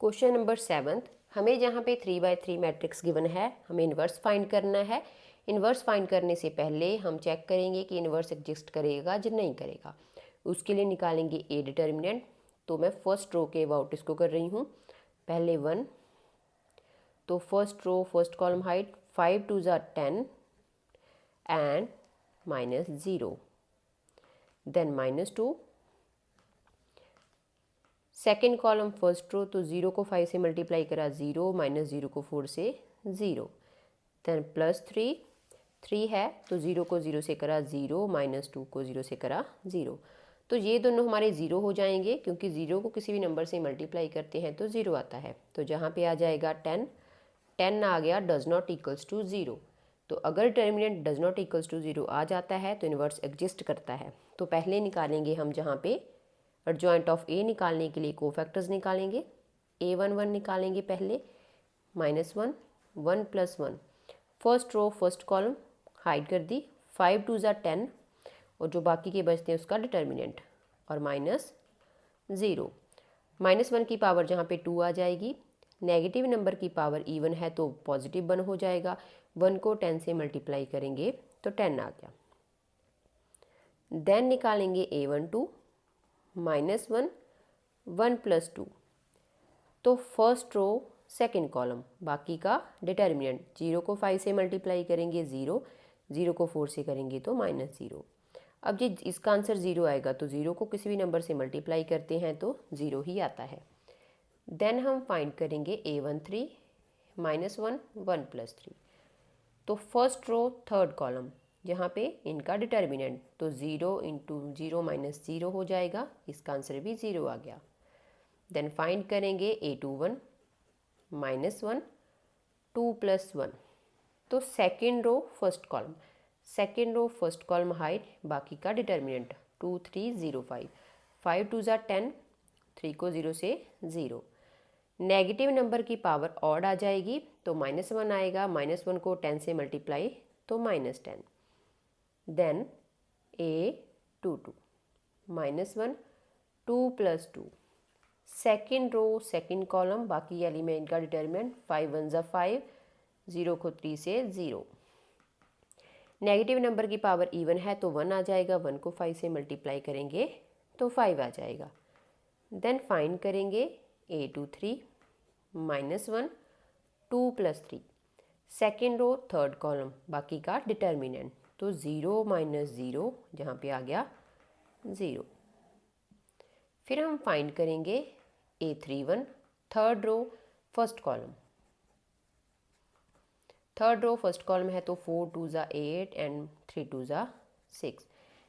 Question number 7, हमें जहाँ पे 3/3 मैट्रिक्स गिवन है, हमें इन्वर्स फाइंड करना है। इन्वर्स फाइंड करने से पहले हम चेक करेंगे कि इन्वर्स एग्जिस्ट करेगा या नहीं करेगा। उसके लिए निकालेंगे ए डिटर्मिनेंट। तो मैं फर्स्ट रो के अबाउट इसको कर रही हूँ। पहले 1, तो first row first column hide 5 2 ज़ा 10 and -0, then -2। Second column first row, तो 0 को 5 से मल्टीप्लाई करा 0, -0 को 4 से 0, देन +3, 3 है तो 0 को 0 से करा 0, -2 को 0 से करा 0। तो ये दोनों हमारे 0 हो जाएंगे, क्योंकि 0 को किसी भी नंबर से मल्टीप्लाई करते हैं तो 0 आता है। तो जहाँ पे आ जाएगा 10, 10 आ गया डज नॉट इक्वल्स टू 0। तो अगर determinant does not equals to 0 आ जाता है तो इन्वर्स एग्जिस्ट करता है। तो पहले निकालेंगे हम जहाँ पे एडजॉइंट ऑफ ए निकालने के लिए कोफैक्टर्स निकालेंगे। a11 निकालेंगे पहले, -1, 1 + 1। First row first column hide कर दी, 5 2 ज़ा 10, और जो बाकी के बचते हैं उसका डिटर्मिनेंट, और -0। -1 की पावर जहाँ पे 2 आ जाएगी। नेगेटिव नंबर की पावर इवन है तो पॉजिटिव 1 हो जाएगा। 1 को 10 से मल्टीप्लाई करेंगे तो 10 आ गया। देन निकालेंगे a12, -1, 1 + 2। तो फर्स्ट रो सेकेंड कॉलम, बाकी का डिटर्मिनेंट। 0 को 5 से मल्टीप्लाई करेंगे 0, 0 को 4 से करेंगे तो -0। अब जी इसका आंसर 0 आएगा, तो 0 को किसी भी नंबर से मल्टीप्लाई करते हैं तो 0 ही आता है। देन हम फाइंड करेंगे a13, -1, 1 + 3। तो फर्स्ट रो थर्ड कॉलम, यहाँ पे इनका डिटर्मिनेंट, तो 0 × 0 - 0 हो जाएगा। इसका आंसर भी 0 आ गया। देन फाइंड करेंगे a21, -1, 2 + 1। तो second row first column, second row first column hide, बाकी का डिटर्मिनेंट 2 3 0 5, 5 2 ज़ा 10, 3 को 0 से 0। नेगेटिव नंबर की पावर ऑड आ जाएगी तो -1 आएगा, -1 को 10 से मल्टीप्लाई तो -10। Then a22, -1, 2 + 2। Second row second column, बाकी एलिमेंट का डिटर्मिनेंट 5 1 ज़ा 5, 0 को 3 से 0। नेगेटिव नंबर की पावर इवन है तो 1 आ जाएगा, 1 को 5 से मल्टीप्लाई करेंगे तो 5 आ जाएगा। देन फाइंड करेंगे a23, -1, 2 + 3। Second row third column, बाकी का डिटर्मिनेंट, तो 0 -0 जहाँ पे आ गया 0। फिर हम फाइंड करेंगे a31, third row first column. Third row first column है तो 4 2 ज़ा 8 एंड 3 2 ज़ा 6।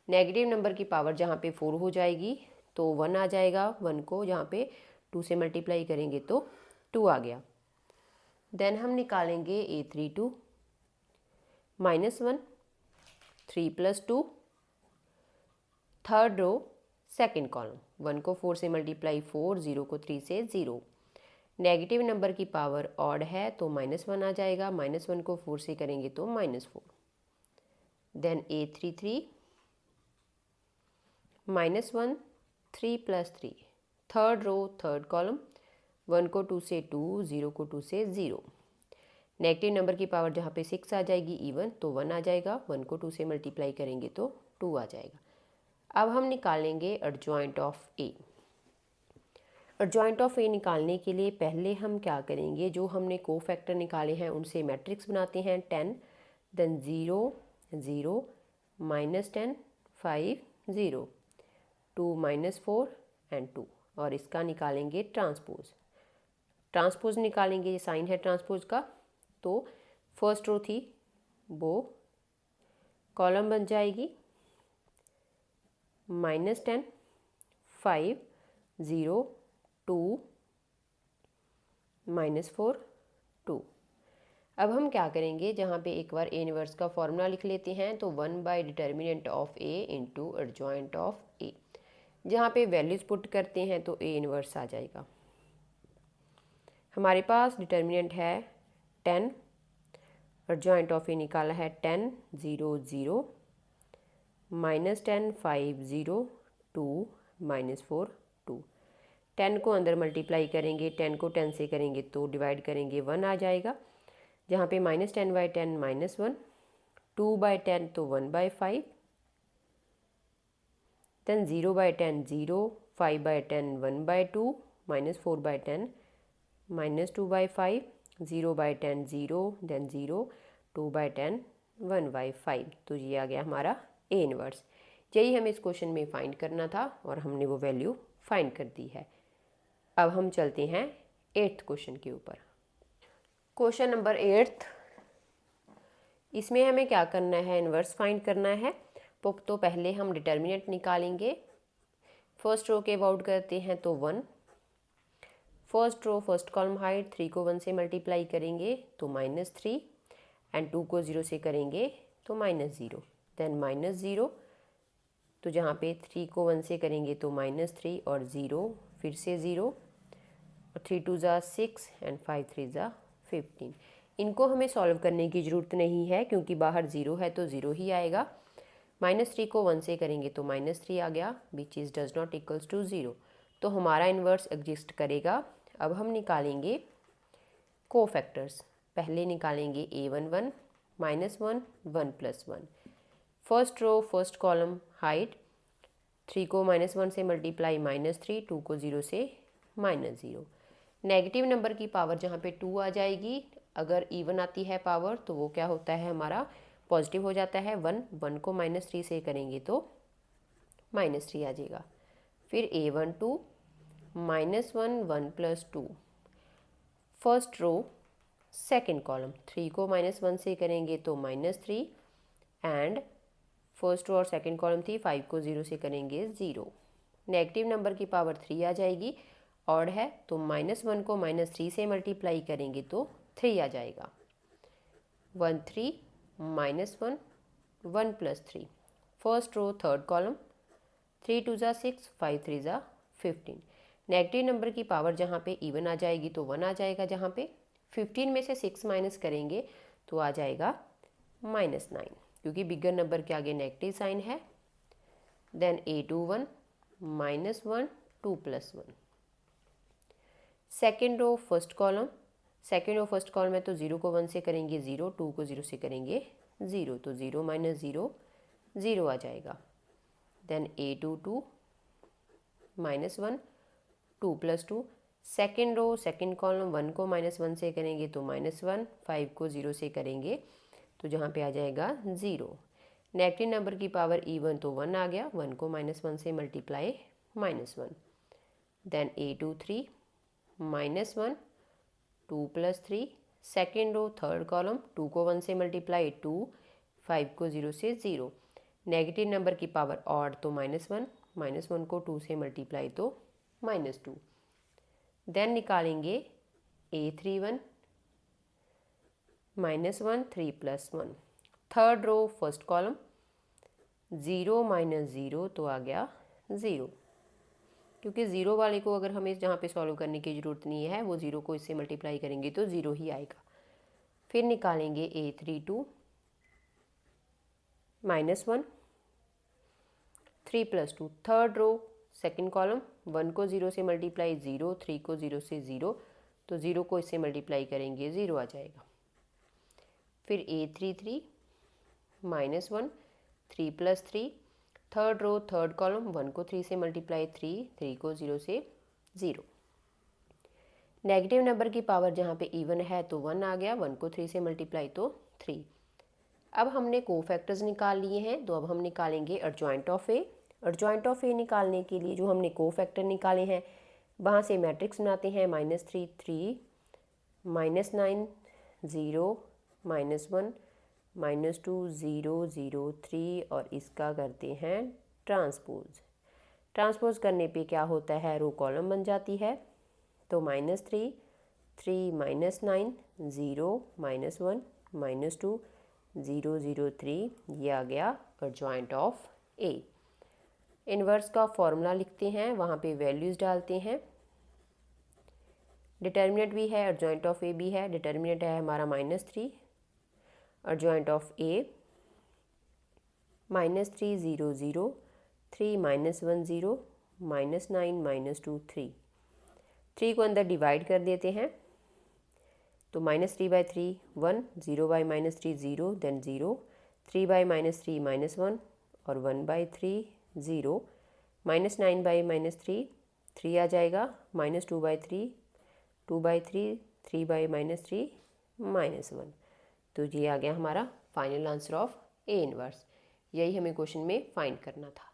नेगेटिव नंबर की पावर जहाँ पे 4 हो जाएगी तो 1 आ जाएगा, 1 को जहाँ पे 2 से मल्टीप्लाई करेंगे तो 2 आ गया। देन हम निकालेंगे a32, -1, 3 + 2। Third row second column, 1 को 4 से मल्टीप्लाई 4, 0 को 3 से 0। नेगेटिव नंबर की पावर ऑड है तो -1 आ जाएगा, -1 को 4 से करेंगे तो -4। Then a33, -1, 3 + 3। Third row third column, 1 को 2 से 2, 0 को 2 से 0। नेगेटिव नंबर की पावर जहाँ पे 6 आ जाएगी इवन तो 1 आ जाएगा, 1 को 2 से मल्टीप्लाई करेंगे तो 2 आ जाएगा। अब हम निकालेंगे adjoint of A. Adjoint of A निकालने के लिए पहले हम क्या करेंगे, जो हमने कोफैक्टर निकाले हैं उनसे मैट्रिक्स बनाते हैं। 10, देन 0 0, -10, 5 0, 2 -4 एंड 2, और इसका निकालेंगे ट्रांसपोज। ट्रांसपोज निकालेंगे, ये साइन है ट्रांसपोज का। तो फर्स्ट रो थी वो कॉलम बन जाएगी, -10, 5 0, 2 -4 2। अब हम क्या करेंगे, जहाँ पे एक बार ए इनवर्स का फॉर्मूला लिख लेते हैं, तो one by determinant of A into adjoint of A. जहाँ पे वैल्यूज़ पुट करते हैं तो ए इनवर्स आ जाएगा। हमारे पास डिटर्मिनेंट है 10, एडजॉइंट ऑफ ए निकाला है 10 0 0, -10 5 0, 2 -4 2। 10 को अंदर मल्टीप्लाई करेंगे, 10 को 10 से करेंगे तो डिवाइड करेंगे 1 आ जाएगा, जहाँ पे -10/10 -1, 2/10 तो 1/5, देन 0/10 0, 5/10 1/2, -4/10 -2/5, 0/10 0, देन 0, 2/10 1/5। तो ये आ गया हमारा ए इनवर्स। यही हमें इस क्वेश्चन में फाइंड करना था और हमने वो वैल्यू फाइंड कर दी है। अब हम चलते हैं 8th क्वेश्चन के ऊपर। क्वेश्चन नंबर 8, इसमें हमें क्या करना है, इन्वर्स फाइंड करना है। तो पहले हम डिटर्मिनेंट निकालेंगे। फर्स्ट रो के अबाउट करते हैं तो 1, first row first column hide 3 को 1 से मल्टीप्लाई करेंगे तो -3 एंड 2 को 0 से करेंगे तो -0, देन -0, तो जहाँ पे 3 को 1 से करेंगे तो -3 और 0 फिर से 0 और 3 2 ज़ा 6 एंड 5 3 ज़ा 15। इनको हमें सॉल्व करने की ज़रूरत नहीं है क्योंकि बाहर 0 है तो 0 ही आएगा। -3 को 1 से करेंगे तो -3 आ गया, which is does not equals to 0, तो हमारा इन्वर्स एग्जिस्ट करेगा। अब हम निकालेंगे कोफैक्टर्स। पहले निकालेंगे a11 -1 1 + 1। First row first column hide 3 को -1 से मल्टीप्लाई -3, 2 को 0 से -0। नेगेटिव नंबर की पावर जहाँ पे 2 आ जाएगी, अगर इवन आती है पावर तो वो क्या होता है, हमारा पॉजिटिव हो जाता है। 1 को -3 से करेंगे तो -3 आ जाएगा। फिर a12 -1 1 + 2, first row second column 3 को -1 से करेंगे तो -3 एंड फर्स्ट रो और सेकेंड कॉलम थी, 5 को 0 से करेंगे 0। नेगेटिव नंबर की पावर 3 आ जाएगी, ऑड है तो -1 को -3 से मल्टीप्लाई करेंगे तो 3 आ जाएगा। 1 3 -1 1 + 3, फर्स्ट रो थर्ड कॉलम 3 2 ज़ा 6 5 3 ज़ा 15। नेगेटिव नंबर की पावर जहाँ पे इवन आ जाएगी तो 1 आ जाएगा, जहाँ पे 15 में से 6 माइनस करेंगे तो आ जाएगा -9, क्योंकि बिगर नंबर के आगे नेगेटिव साइन है। Then a21 -1 2 + 1, second row first column, second row first column है तो 0 को 1 से करेंगे 0, 2 को 0 से करेंगे 0, तो 0 - 0 0 आ जाएगा। Then a22 -1 2 + 2, second row second column 1 को -1 से करेंगे तो -1, 5 को 0 से करेंगे तो जहाँ पे आ जाएगा 0। नेगेटिव नंबर की पावर इवन तो 1 आ गया, 1 को -1 से multiply -1। Then a23 -1 2 + 3, second row third column 2 को 1 से मल्टीप्लाई 2, 5 को 0 से 0। नेगेटिव नंबर की पावर ऑड तो -1 को 2 से मल्टीप्लाई तो -2। देन निकालेंगे a31 -1 3 + 1, third row first column 0 - 0 तो आ गया 0, क्योंकि 0 वाले को अगर हमें जहाँ पे सॉल्व करने की ज़रूरत नहीं है, वो 0 को इससे मल्टीप्लाई करेंगे तो 0 ही आएगा। फिर निकालेंगे a32 -1 3 + 2, third row second column 1 को 0 से मल्टीप्लाई 0, 3 को 0 से 0, तो 0 को इससे मल्टीप्लाई करेंगे 0 आ जाएगा। फिर a33 -1 3 + 3, third row third column 1 को 3 से मल्टीप्लाई 3, 3 को 0 से 0। नेगेटिव नंबर की पावर जहाँ पे इवन है तो 1 आ गया, 1 को 3 से मल्टीप्लाई तो 3। अब हमने कोफैक्टर्स निकाल लिए हैं, तो अब हम निकालेंगे adjoint of A. Adjoint of A निकालने के लिए जो हमने कोफैक्टर निकाले हैं वहाँ से मैट्रिक्स बनाते हैं, -3 3 -9 0 -1 -2 0 0 3, और इसका करते हैं ट्रांसपोज। ट्रांसपोज करने पे क्या होता है, रो कॉलम बन जाती है। तो -3 3 -9 0 -1 -2 0 0 3, ये आ गया एडजॉइंट ऑफ ए। इन्वर्स का फॉर्मूला लिखते हैं, वहाँ पे वैल्यूज़ डालते हैं। डिटर्मिनेंट भी है, एडजॉइंट ऑफ ए भी है। डिटर्मिनेंट है हमारा -3, एडजॉइंट ऑफ ए -3 0 0 3 -1 0 -9 -2 3। 3 को अंदर डिवाइड कर देते हैं, तो -3/3 1, 0/-3 0, देन 0, 3/-3 -1 और 1/3 0, -9/-3 3 आ जाएगा, -2/3 2/3, 3/-3 -1। तो ये आ गया हमारा final answer of A inverse. यही हमें क्वेश्चन में फाइंड करना था।